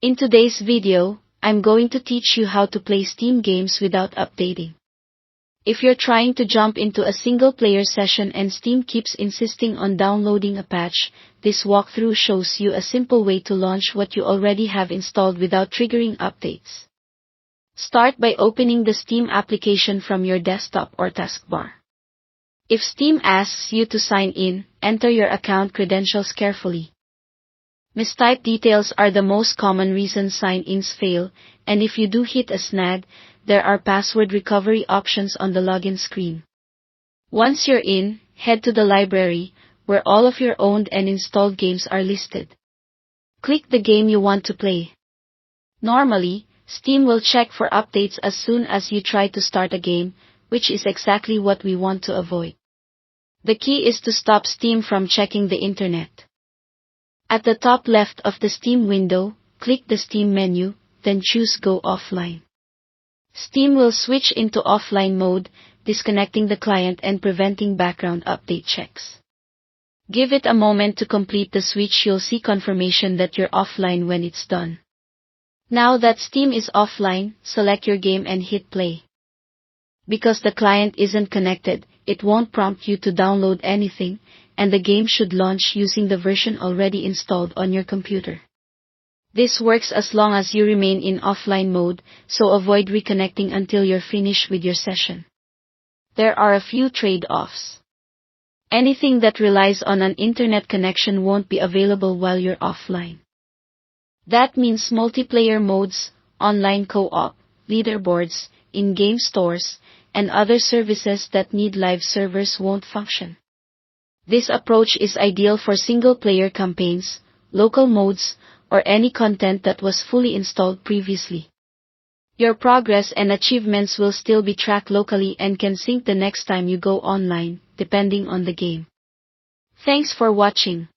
In today's video, I'm going to teach you how to play Steam games without updating. If you're trying to jump into a single-player session and Steam keeps insisting on downloading a patch, this walkthrough shows you a simple way to launch what you already have installed without triggering updates. Start by opening the Steam application from your desktop or taskbar. If Steam asks you to sign in, enter your account credentials carefully. Mistyped details are the most common reason sign-ins fail, and if you do hit a snag, there are password recovery options on the login screen. Once you're in, head to the library, where all of your owned and installed games are listed. Click the game you want to play. Normally, Steam will check for updates as soon as you try to start a game, which is exactly what we want to avoid. The key is to stop Steam from checking the internet. At the top left of the Steam window, click the Steam menu, then choose Go Offline. Steam will switch into offline mode, disconnecting the client and preventing background update checks. Give it a moment to complete the switch. You'll see confirmation that you're offline when it's done. Now that Steam is offline, select your game and hit play. Because the client isn't connected, it won't prompt you to download anything, and the game should launch using the version already installed on your computer. This works as long as you remain in offline mode, so avoid reconnecting until you're finished with your session. There are a few trade-offs. Anything that relies on an internet connection won't be available while you're offline. That means multiplayer modes, online co-op, leaderboards, in-game stores, and other services that need live servers won't function. This approach is ideal for single-player campaigns, local modes, or any content that was fully installed previously. Your progress and achievements will still be tracked locally and can sync the next time you go online, depending on the game. Thanks for watching.